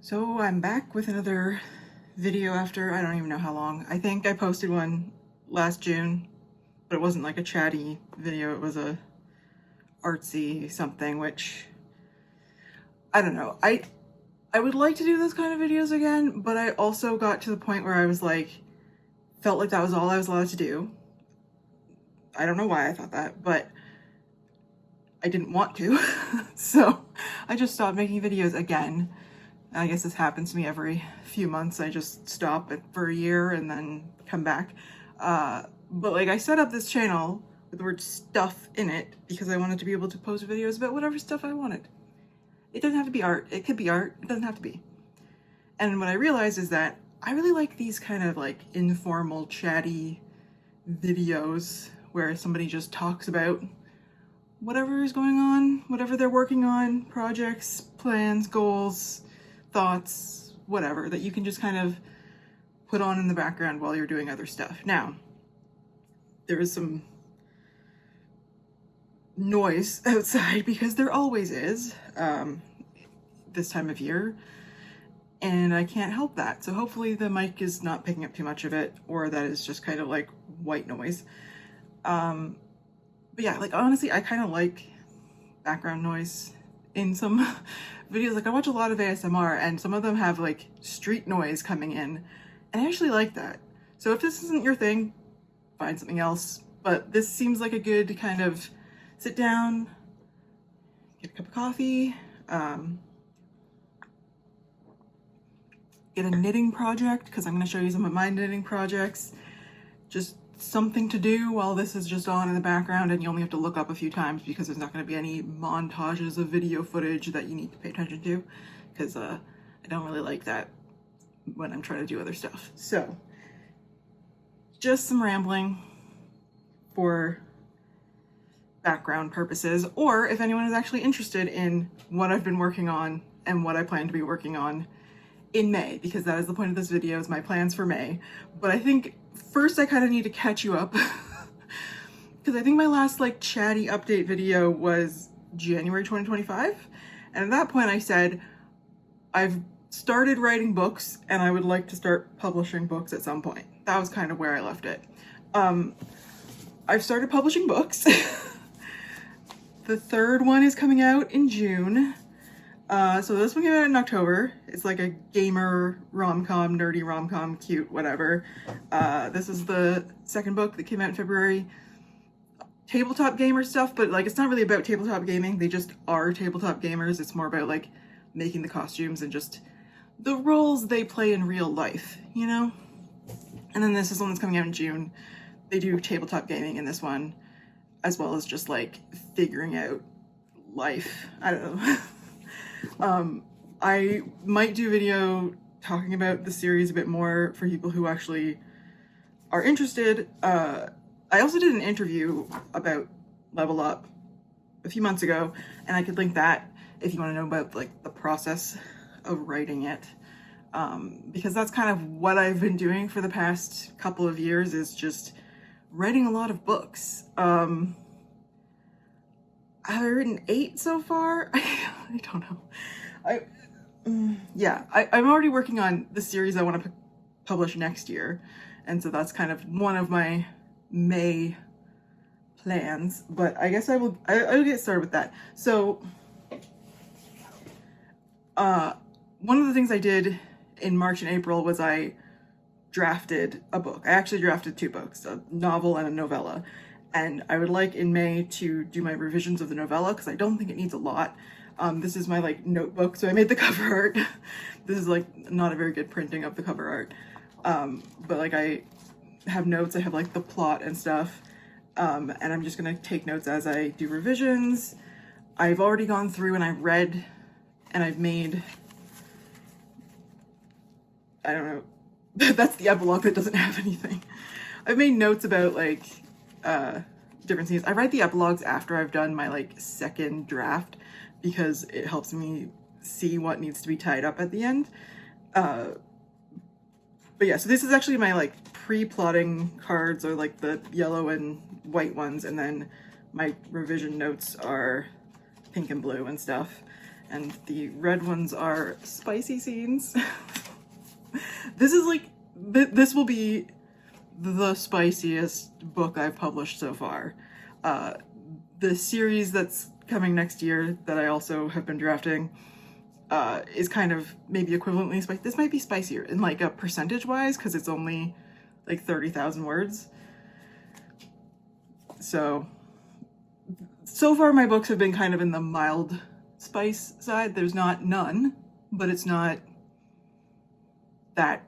So I'm back with another video after I don't even know how long. I think I posted one last June, but it wasn't like a chatty video, it was a artsy something, which I don't know. I would like to do those kind of videos again, but I also got to the point where I was like, felt like that was all I was allowed to do. I don't know why I thought that, but I didn't want to. So I just stopped making videos again. I guess this happens to me every few months. I just stop it for a year and then come back. But like I set up this channel with the word stuff in it because I wanted to be able to post videos about whatever stuff I wanted. It doesn't have to be art. It could be art. It doesn't have to be. And what I realized is that I really like these kind of like informal, chatty videos where somebody just talks about whatever is going on, whatever they're working on, projects, plans, goals, thoughts, whatever, that you can just kind of put on in the background while you're doing other stuff. Now, there is some noise outside because there always is this time of year, and I can't help that. So hopefully the mic is not picking up too much of it, or that is just kind of like white noise. But yeah, like honestly, I kind of like background noise in some videos. Like I watch a lot of ASMR and some of them have like street noise coming in, and I actually like that. So if this isn't your thing, find something else. But this seems like a good kind of sit down, get a cup of coffee, get a knitting project, because I'm going to show you some of my knitting projects. Just something to do while this is just on in the background, and you only have to look up a few times because there's not going to be any montages of video footage that you need to pay attention to, because I don't really like that when I'm trying to do other stuff. So just some rambling for background purposes, or if anyone is actually interested in what I've been working on and what I plan to be working on in May, because that is the point of this video, is my plans for May. But I think first I kind of need to catch you up because I think my last like chatty update video was January 2025, and at that point I said I've started writing books and I would like to start publishing books at some point. That was kind of where I left it. I've started publishing books. The third one is coming out in June. So this one came out in October. It's like a gamer rom-com, nerdy rom-com, cute, whatever. This is the second book that came out in February. Tabletop gamer stuff, but like it's not really about tabletop gaming. They just are tabletop gamers. It's more about like making the costumes and just the roles they play in real life, you know? And then this is one that's coming out in June. They do tabletop gaming in this one, as well as just like figuring out life. I don't know. I might do a video talking about the series a bit more for people who actually are interested. I also did an interview about Level Up a few months ago, and I could link that if you want to know about like the process of writing it. Because that's kind of what I've been doing for the past couple of years, is just writing a lot of books. I've written 8 so far. I don't know. I'm already working on the series I want to publish next year, and so that's kind of one of my May plans. But I guess I'll get started with that. So, one of the things I did in March and April was I drafted a book. I actually drafted 2 books, a novel and a novella. And I would like in May to do my revisions of the novella because I don't think it needs a lot. This is my like notebook, so I made the cover art. This is like not a very good printing of the cover art. But like I have notes, I have like the plot and stuff. And I'm just gonna take notes as I do revisions. I've already gone through and I've read and I've made, I don't know, that's the epilogue that doesn't have anything. I've made notes about like different scenes. I write the epilogues after I've done my like second draft because it helps me see what needs to be tied up at the end. But yeah, so this is actually my like pre-plotting cards, are like the yellow and white ones, and then my revision notes are pink and blue and stuff. and the red ones are spicy scenes. This is like, this will be the spiciest book I've published so far. The series that's coming next year that I also have been drafting is kind of maybe equivalently spicy. This might be spicier in like a percentage wise because it's only like 30,000 words. So far my books have been kind of in the mild spice side. There's not none, but it's not that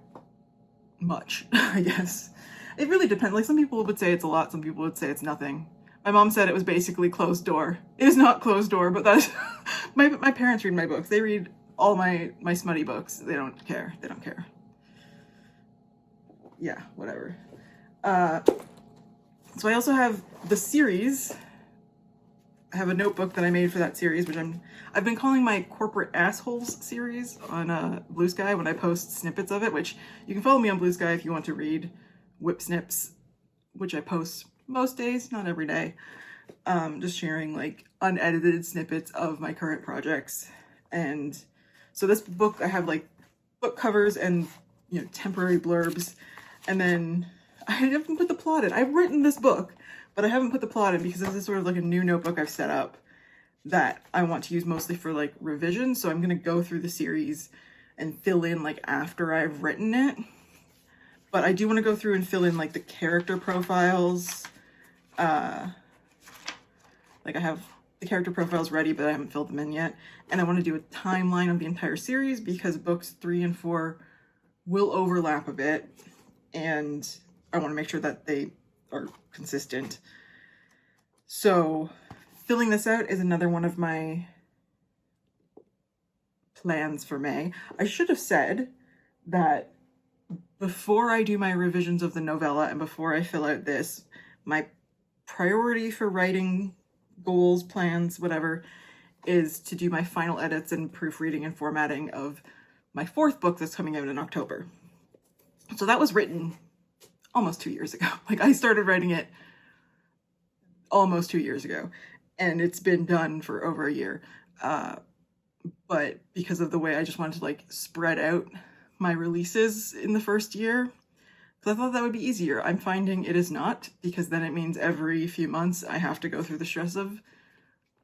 much, I guess. It really depends. Like some people would say it's a lot, some people would say it's nothing. My mom said it was basically closed door. It is not closed door, but that's my parents read my books. They read all my smutty books. They don't care. They don't care. Yeah, whatever. So I also have the series. I have a notebook that I made for that series, which I've been calling my Corporate Assholes series on Blue Sky when I post snippets of it, which you can follow me on Blue Sky if you want to read whip snips, which I post most days, not every day. Just sharing like unedited snippets of my current projects. And so this book, I have like book covers and, you know, temporary blurbs. And then I haven't put the plot in. I've written this book, but I haven't put the plot in because this is sort of like a new notebook I've set up that I want to use mostly for like revision. So I'm going to go through the series and fill in like after I've written it. But I do want to go through and fill in like the character profiles. Like I have the character profiles ready, but I haven't filled them in yet. And I want to do a timeline of the entire series because books 3 and 4 will overlap a bit. And I want to make sure that they are consistent. So filling this out is another one of my plans for May. I should have said that before I do my revisions of the novella and before I fill out this, my priority for writing goals, plans, whatever, is to do my final edits and proofreading and formatting of my 4th book that's coming out in October. So that was written almost 2 years ago. Like I started writing it almost 2 years ago and it's been done for over a year. But because of the way I just wanted to like spread out my releases in the first year, because I thought that would be easier. I'm finding it is not, because then it means every few months I have to go through the stress of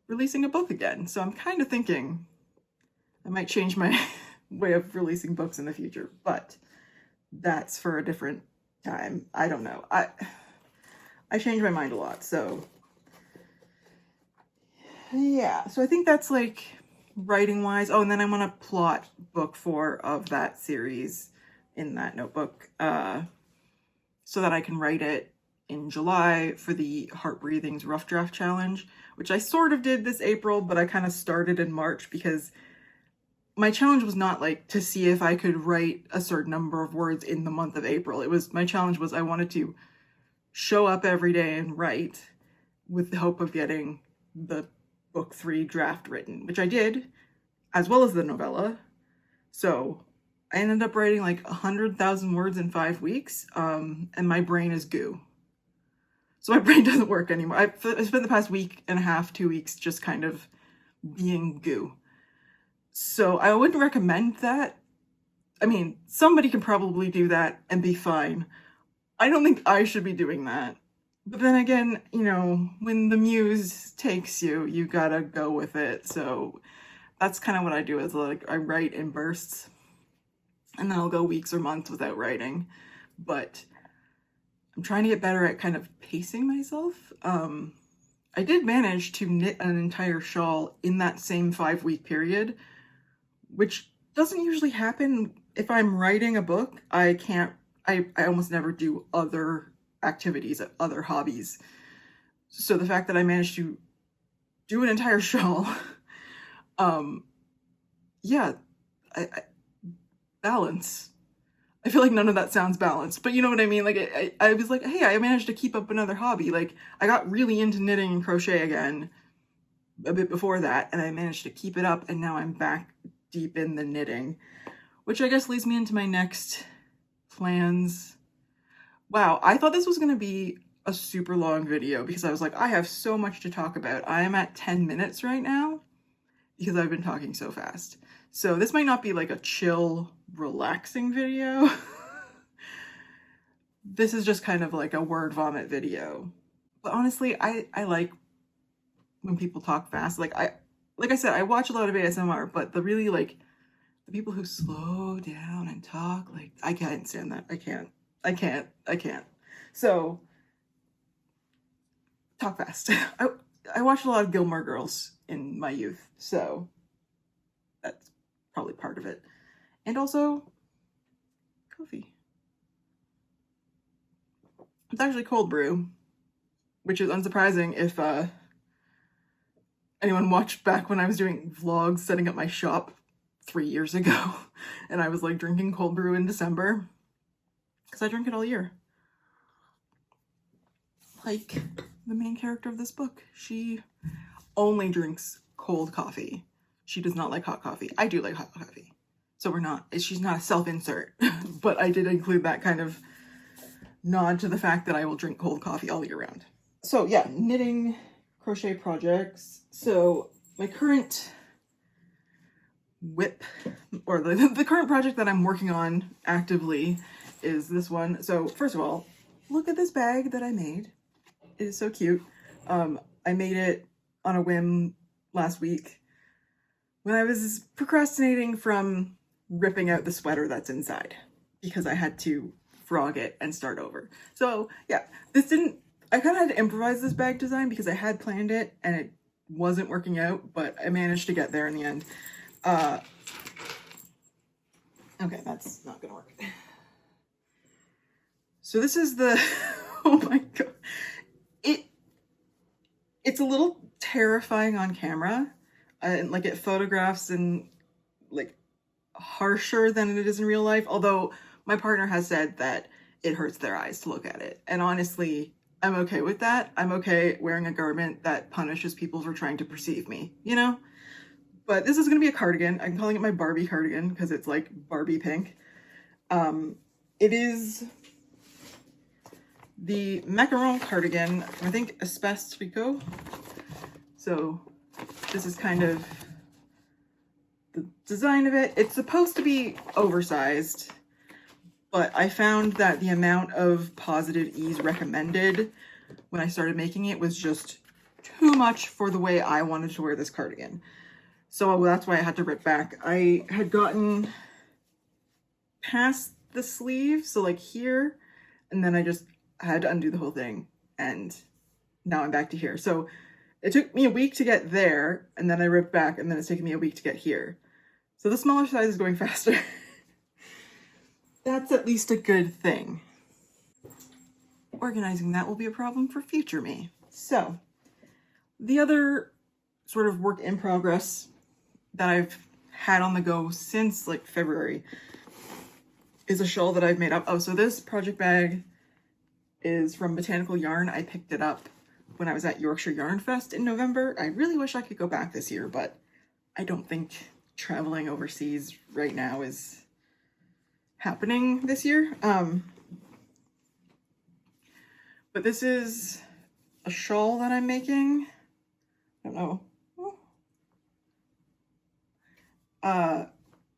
releasing a book again. So I'm kind of thinking I might change my way of releasing books in the future, but that's for a different time. I don't know. I change my mind a lot, so yeah. So I think that's like writing wise. Oh, and then I want to plot book 4 of that series in that notebook so that I can write it in July for the Heart Breathing's Rough Draft Challenge, which I sort of did this April, but I kind of started in March because my challenge was not like to see if I could write a certain number of words in the month of April. My challenge was I wanted to show up every day and write with the hope of getting the book 3 draft written, which I did, as well as the novella. So I ended up writing like 100,000 words in 5 weeks, and my brain is goo. So my brain doesn't work anymore. I spent the past week and a half, 2 weeks, just kind of being goo. So I wouldn't recommend that. I mean, somebody can probably do that and be fine. I don't think I should be doing that. But then again, you know, when the muse takes you, you gotta go with it. So that's kind of what I do, is like I write in bursts and then I'll go weeks or months without writing. But I'm trying to get better at kind of pacing myself. I did manage to knit an entire shawl in that same 5-week period, which doesn't usually happen. If I'm writing a book, I almost never do other activities, other hobbies. So the fact that I managed to do an entire shawl, yeah, I balance. I feel like none of that sounds balanced, but you know what I mean? Like I was like, hey, I managed to keep up another hobby. Like I got really into knitting and crochet again a bit before that, and I managed to keep it up, and now I'm back deep in the knitting, which I guess leads me into my next plans. Wow, I thought this was going to be a super long video because I was like, I have so much to talk about. I am at 10 minutes right now. because I've been talking so fast. So this might not be like a chill, relaxing video. This is just kind of like a word vomit video. But honestly, I like when people talk fast. Like I said, I watch a lot of ASMR, but the really like the people who slow down and talk, like I can't stand that. I can't. So talk fast. I watched a lot of Gilmore Girls in my youth, so that's probably part of it. And also coffee. It's actually cold brew, which is unsurprising if anyone watched back when I was doing vlogs setting up my shop 3 years ago, and I was like drinking cold brew in December, because I drink it all year. Like the main character of this book, she only drinks cold coffee. She does not like hot coffee. I do like hot coffee. So she's not a self-insert, but I did include that kind of nod to the fact that I will drink cold coffee all year round. So yeah, knitting, crochet projects. So my current whip, or the current project that I'm working on actively is this one. So first of all, look at this bag that I made. It is so cute. I made it on a whim last week when I was procrastinating from ripping out the sweater that's inside because I had to frog it and start over. So yeah, I kind of had to improvise this bag design because I had planned it and it wasn't working out, but I managed to get there in the end. Okay, that's not gonna work. So this is the, oh my God. It's a little terrifying on camera, and like it photographs and like harsher than it is in real life. Although my partner has said that it hurts their eyes to look at it. And honestly, I'm okay with that. I'm okay wearing a garment that punishes people for trying to perceive me, you know? But this is gonna be a cardigan. I'm calling it my Barbie cardigan because it's like Barbie pink. It is the macaron cardigan from, I think, Espace Tricot. So this is kind of the design of it. It's supposed to be oversized, but I found that the amount of positive ease recommended when I started making it was just too much for the way I wanted to wear this cardigan. So that's why I had to rip back. I had gotten past the sleeve, so like here, and then I had to undo the whole thing, and now I'm back to here. So it took me a week to get there, and then I ripped back, and then it's taken me a week to get here. So the smaller size is going faster. That's at least a good thing. Organizing that will be a problem for future me. So the other sort of work in progress that I've had on the go since like February is a shawl that I've made up. Oh, so this project bag is from Botanical Yarn. I picked it up when I was at Yorkshire Yarn Fest in November. I really wish I could go back this year, but I don't think traveling overseas right now is happening this year. But this is a shawl that I'm making. I don't know.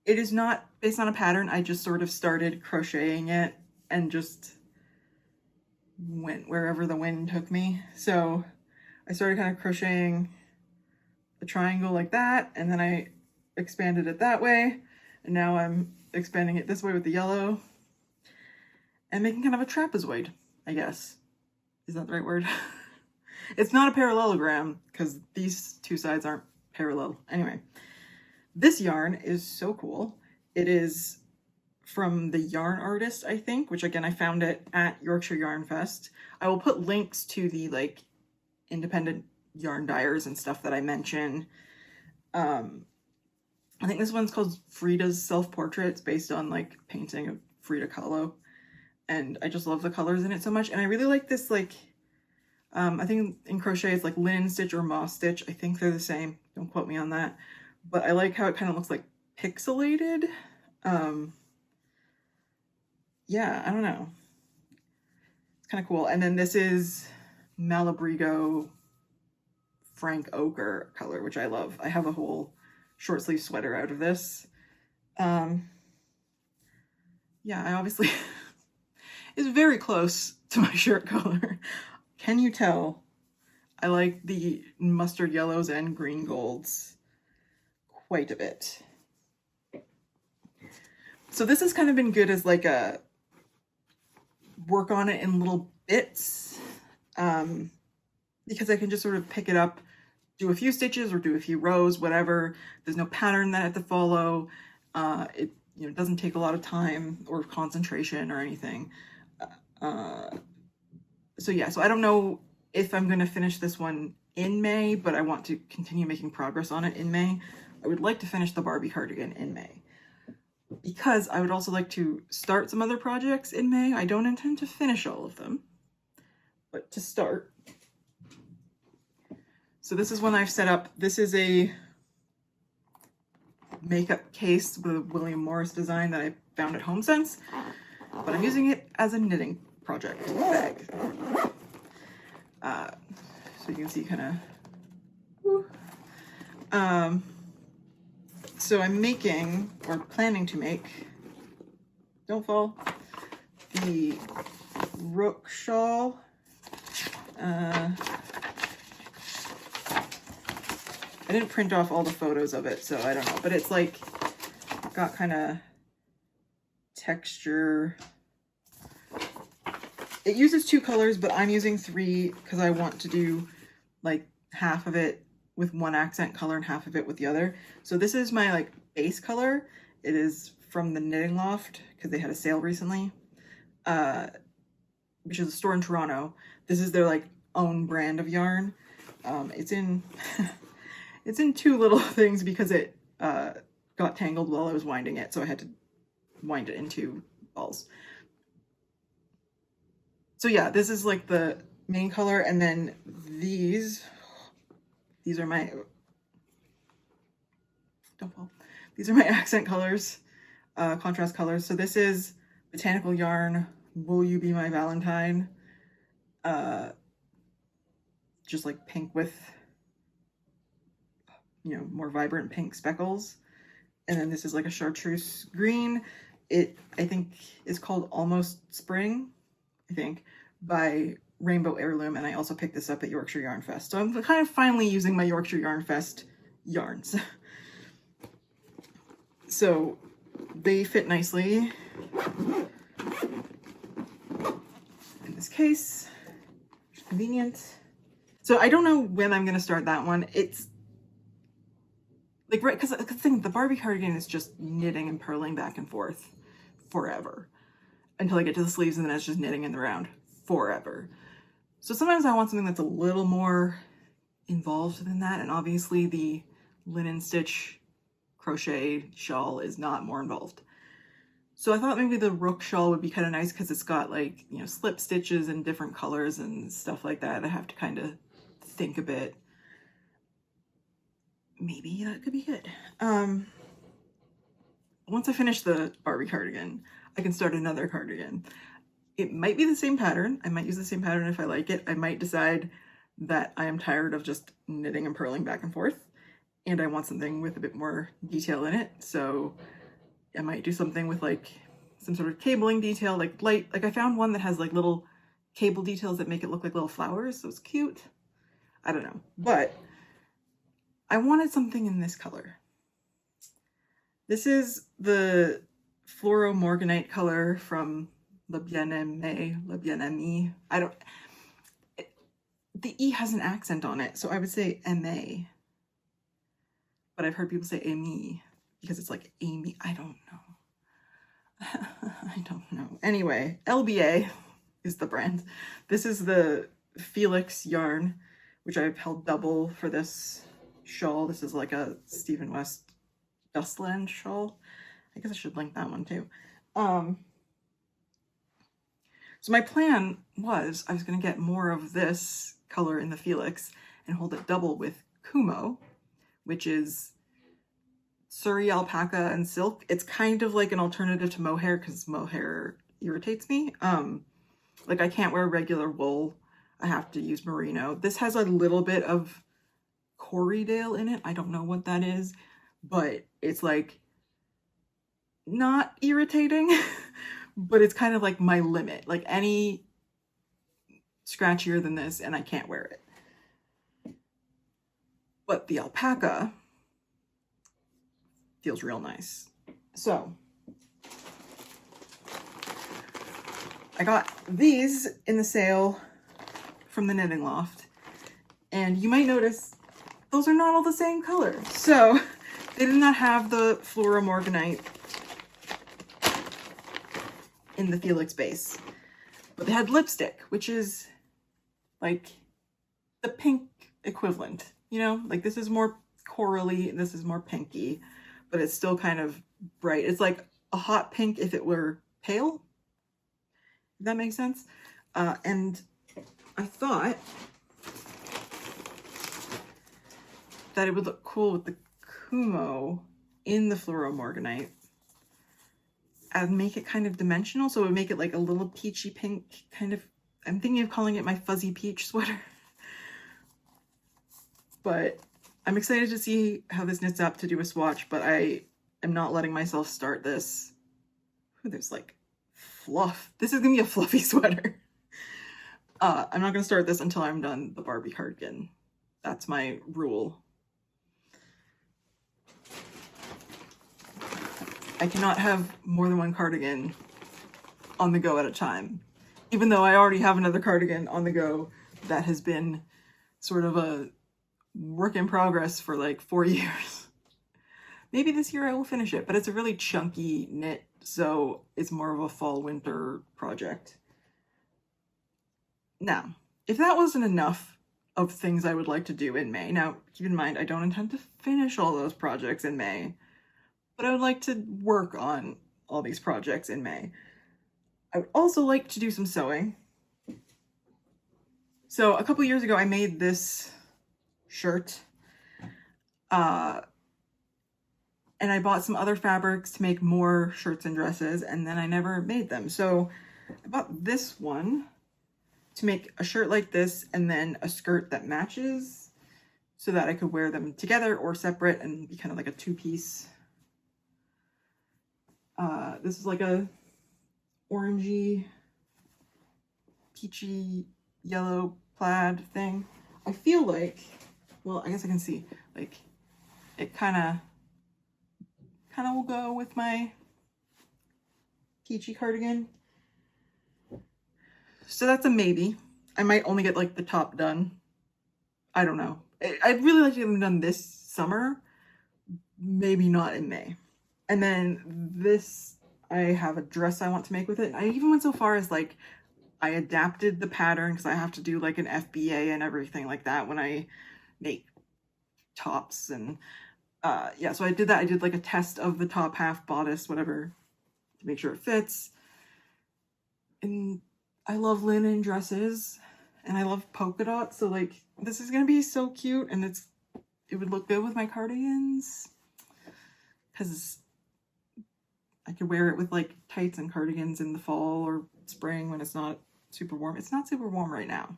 It is not based on a pattern. I just sort of started crocheting it and just went wherever the wind took me. So I started kind of crocheting a triangle like that, and then I expanded it that way, and now I'm expanding it this way with the yellow and making kind of a trapezoid, I guess. Is that the right word? It's not a parallelogram because these two sides aren't parallel. Anyway, this yarn is so cool. It is from the Yarn Artist, I think, which again, I found it at Yorkshire Yarn Fest. I will put links to the like independent yarn dyers and stuff that I mention. I think this one's called Frida's Self-Portrait. It's based on like painting of Frida Kahlo. And I just love the colors in it so much. And I really like this, like, I think in crochet it's like linen stitch or moss stitch. I think they're the same. Don't quote me on that. But I like how it kind of looks like pixelated. Yeah, I don't know. It's kind of cool. And then this is Malabrigo Frank Ochre color, which I love. I have a whole short sleeve sweater out of this. Yeah, I obviously is very close to my shirt color. Can you tell? I like the mustard yellows and green golds quite a bit. So this has kind of been good as like a work on it in little bits, because I can just sort of pick it up, do a few stitches or do a few rows, whatever. There's no pattern that I have to follow. It doesn't take a lot of time or concentration or anything. So yeah, so I don't know if I'm going to finish this one in May, but I want to continue making progress on it in May. I would like to finish the Barbie cardigan in May, because I would also like to start some other projects in May. I don't intend to finish all of them, but to start. So this is one I've set up. This is a makeup case with a William Morris design that I found at HomeSense, but I'm using it as a knitting project bag. So you can see kind of, so I'm making, or planning to make, don't fall, the Rook shawl. I didn't print off all the photos of it, so I don't know, but it's like got kind of texture. It uses 2 colors, but I'm using 3 because I want to do like half of it with one accent color and half of it with the other. So this is my like base color. It is from the Knitting Loft because they had a sale recently, which is a store in Toronto. This is their like own brand of yarn. It's in it's in 2 little things because it got tangled while I was winding it, so I had to wind it in 2 balls. So yeah, this is like the main color, and then these are my, don't fall, these are my accent colors, contrast colors. So this is Botanical Yarn, Will You Be My Valentine, just like pink with, more vibrant pink speckles. And then this is like a chartreuse green. It, I think, is called Almost Spring, I think, by Rainbow Heirloom, and I also picked this up at Yorkshire Yarn Fest. So I'm kind of finally using my Yorkshire Yarn Fest yarns. So they fit nicely in this case. Convenient. So I don't know when I'm going to start that one. It's like, right, because the thing, the Barbie cardigan is just knitting and purling back and forth forever until I get to the sleeves, and then it's just knitting in the round forever. So sometimes I want something that's a little more involved than that, and obviously the linen stitch crochet shawl is not more involved. So I thought maybe the Rook shawl would be kind of nice because it's got like, slip stitches in different colors and stuff like that. I have to kind of think a bit. Maybe that could be good. Once I finish the Barbie cardigan, I can start another cardigan. It might be the same pattern. I might use the same pattern if I like it. I might decide that I am tired of just knitting and purling back and forth, and I want something with a bit more detail in it. So I might do something with like some sort of cabling detail, like I found one that has like little cable details that make it look like little flowers. So it's cute. I don't know, but I wanted something in this color. This is the Fluoro Morganite color from Le Bien-Aimé. The E has an accent on it, so I would say Aimé. But I've heard people say Amy because it's like Amy. I don't know. I don't know. Anyway, LBA is the brand. This is the Felix yarn, which I've held double for this shawl. This is like a Stephen West Dustland shawl. I guess I should link that one too. So my plan was I was going to get more of this color in the Felix and hold it double with Kumo, which is Surrey alpaca and silk. It's kind of like an alternative to mohair because mohair irritates me. Like I can't wear regular wool. I have to use merino. This has a little bit of Corriedale in it. I don't know what that is, but it's like not irritating, but it's kind of like my limit. Like any scratchier than this and I can't wear it. But the alpaca feels real nice. So I got these in the sale from the Knitting Loft, and you might notice those are not all the same color. So they did not have the Flora Morganite in the Felix base, but they had lipstick, which is like the pink equivalent, you know, like this is more corally, this is more pinky, but it's still kind of bright. It's like a hot pink if it were pale, if that makes sense. And I thought that it would look cool with the Kumo in the Flora Morganite and make it kind of dimensional. So it would make it like a little peachy pink kind of, I'm thinking of calling it my fuzzy peach sweater. But I'm excited to see how this knits up to do a swatch, but I am not letting myself start this. Ooh, there's like fluff. This is gonna be a fluffy sweater. I'm not gonna start this until I'm done the Barbie cardigan. That's my rule. I cannot have more than one cardigan on the go at a time, even though I already have another cardigan on the go that has been sort of a work in progress for like 4 years. Maybe this year I will finish it, but it's a really chunky knit, so it's more of a fall winter project. Now, if that wasn't enough of things I would like to do in May, now keep in mind I don't intend to finish all those projects in May, but I would like to work on all these projects in May. I would also like to do some sewing. So a couple years ago I made this shirt, and I bought some other fabrics to make more shirts and dresses, and then I never made them. So I bought this one to make a shirt like this and then a skirt that matches so that I could wear them together or separate and be kind of like a two-piece. This is like a orangey, peachy, yellow plaid thing. I feel like, well, I guess I can see, like, it kind of will go with my peachy cardigan. So that's a maybe. I might only get like the top done. I don't know. I'd really like to get them done this summer, maybe not in May. And then this, I have a dress I want to make with it. I even went so far as like, I adapted the pattern because I have to do like an FBA and everything like that when I make tops. And yeah, so I did that. I did like a test of the top half, bodice, whatever, to make sure it fits. And I love linen dresses and I love polka dots. So like, this is going to be so cute, and it would look good with my cardigans because I could wear it with like tights and cardigans in the fall or spring when it's not super warm. It's not super warm right now.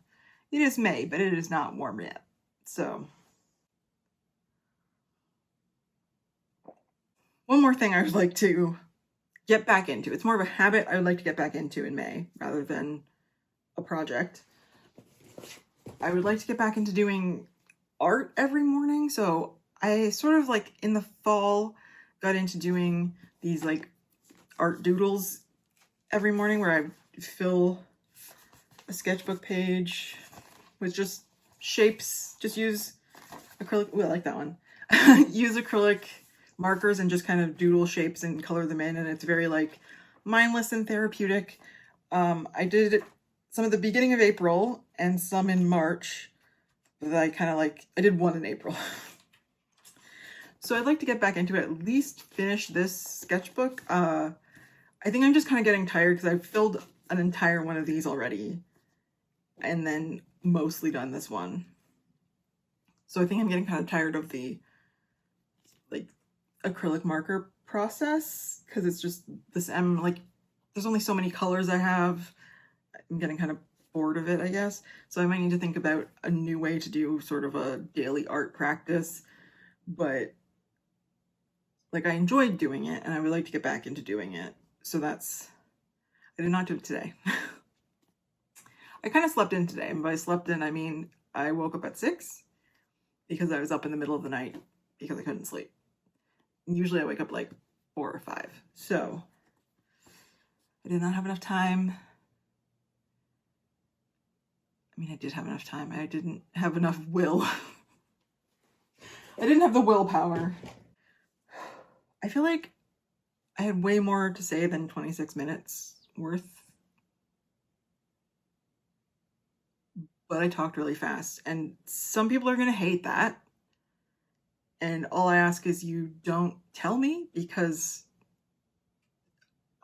It is May, but it is not warm yet. So one more thing I would like to get back into. It's more of a habit I would like to get back into in May rather than a project. I would like to get back into doing art every morning. So I sort of like in the fall got into doing these like art doodles every morning where I fill a sketchbook page with just shapes, just use acrylic, ooh, I like that one. Use acrylic markers and just kind of doodle shapes and color them in, and it's very like mindless and therapeutic. I did some at the beginning of April and some in March that I kind of like, I did one in April. So I'd like to get back into it, at least finish this sketchbook. I think I'm just kind of getting tired because I've filled an entire one of these already and then mostly done this one. So I think I'm getting kind of tired of the like acrylic marker process because it's just this, like, there's only so many colors I have. I'm getting kind of bored of it, I guess. So I might need to think about a new way to do sort of a daily art practice. But Like, I enjoyed doing it and I would like to get back into doing it. So I did not do it today. I kind of slept in today, and by slept in, I mean I woke up at 6 because I was up in the middle of the night because I couldn't sleep. Usually I wake up like 4 or 5. So I did not have enough time. I mean, I did have enough time. I didn't have enough will. I didn't have the willpower. I feel like I had way more to say than 26 minutes worth. But I talked really fast. And some people are going to hate that. And all I ask is you don't tell me, because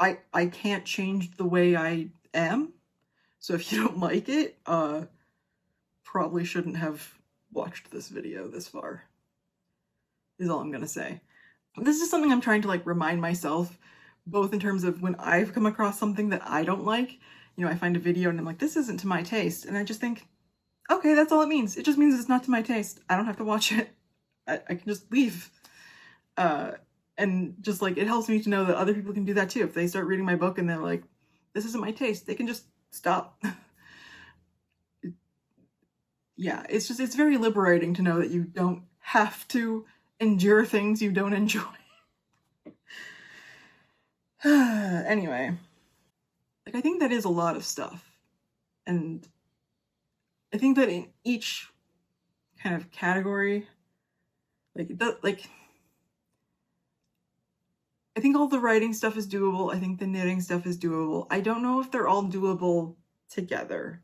I can't change the way I am. So if you don't like it, probably shouldn't have watched this video this far, is all I'm gonna say. This is something I'm trying to like remind myself, both in terms of when I've come across something that I don't like. You know, I find a video and I'm like, this isn't to my taste. And I just think, okay, that's all it means. It just means it's not to my taste. I don't have to watch it. I can just leave. And just like, it helps me to know that other people can do that too. If they start reading my book and they're like, this isn't my taste, they can just stop. Yeah, it's very liberating to know that you don't have to endure things you don't enjoy. Anyway, like, I think that is a lot of stuff. And I think that in each kind of category, I think all the writing stuff is doable. I think the knitting stuff is doable. I don't know if they're all doable together,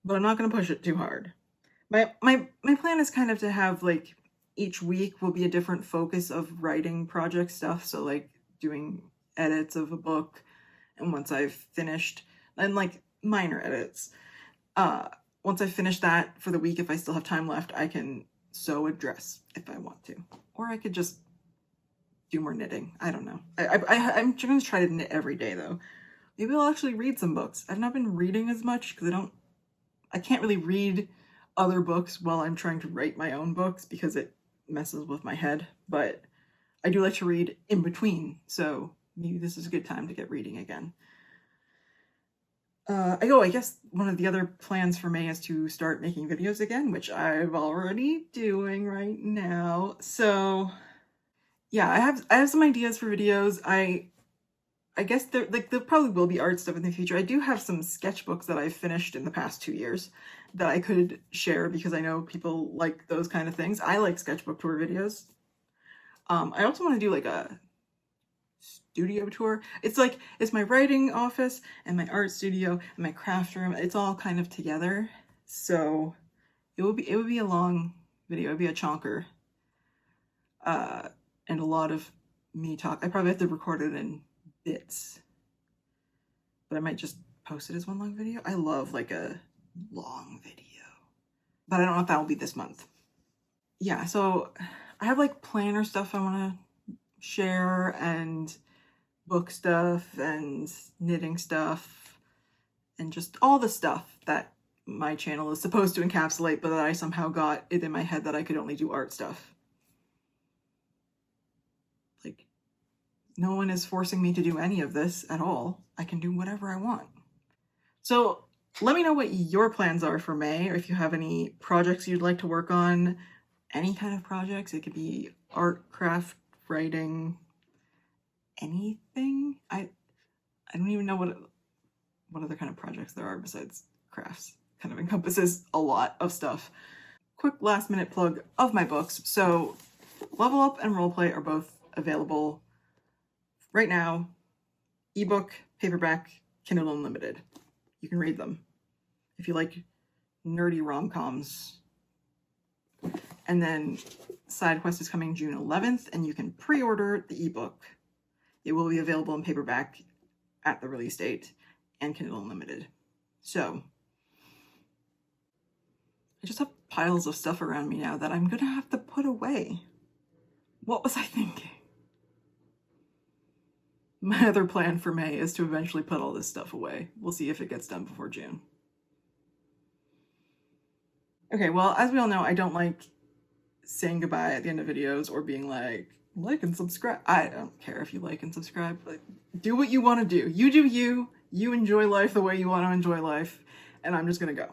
but I'm not going to push it too hard. My plan is kind of to have like each week will be a different focus of writing project stuff. So like doing edits of a book, and once I've finished, and like minor edits, once I finish that for the week, if I still have time left, I can sew a dress if I want to, or I could just do more knitting. I don't know. I'm going to try to knit every day though. Maybe I'll actually read some books. I've not been reading as much because I can't really read other books while I'm trying to write my own books because it messes with my head, but I do like to read in between, so maybe this is a good time to get reading again. I guess one of the other plans for May is to start making videos again, which I'm already doing right now. So yeah, I have some ideas for videos. I guess there probably will be art stuff in the future. I do have some sketchbooks that I've finished in the past 2 years that I could share because I know people like those kind of things. I like sketchbook tour videos. I also want to do like a studio tour. It's like, it's my writing office and my art studio and my craft room. It's all kind of together. So it would be a long video. It'd be a chonker. And a lot of me talk. I probably have to record it in bits, but I might just post it as one long video. I love like a long video, but I don't know if that will be this month. Yeah, so I have like planner stuff I want to share, and book stuff and knitting stuff, and just all the stuff that my channel is supposed to encapsulate, but that I somehow got it in my head that I could only do art stuff. Like, no one is forcing me to do any of this at all. I can do whatever I want. So let me know what your plans are for May, or if you have any projects you'd like to work on. Any kind of projects. It could be art, craft, writing, anything. I don't even know what other kind of projects there are besides crafts. Kind of encompasses a lot of stuff. Quick last minute plug of my books. So Level Up and Roleplay are both available right now. Ebook, paperback, Kindle Unlimited. You can read them if you like nerdy rom-coms. And then Side Quest is coming June 11th, and you can pre-order the ebook. It will be available in paperback at the release date and Kindle Unlimited. So I just have piles of stuff around me now that I'm gonna have to put away. What was I thinking? My other plan for May is to eventually put all this stuff away. We'll see if it gets done before June. Okay, well, as we all know, I don't like saying goodbye at the end of videos or being like and subscribe. I don't care if you like and subscribe. Like, do what you want to do. You do you. You enjoy life the way you want to enjoy life. And I'm just gonna go.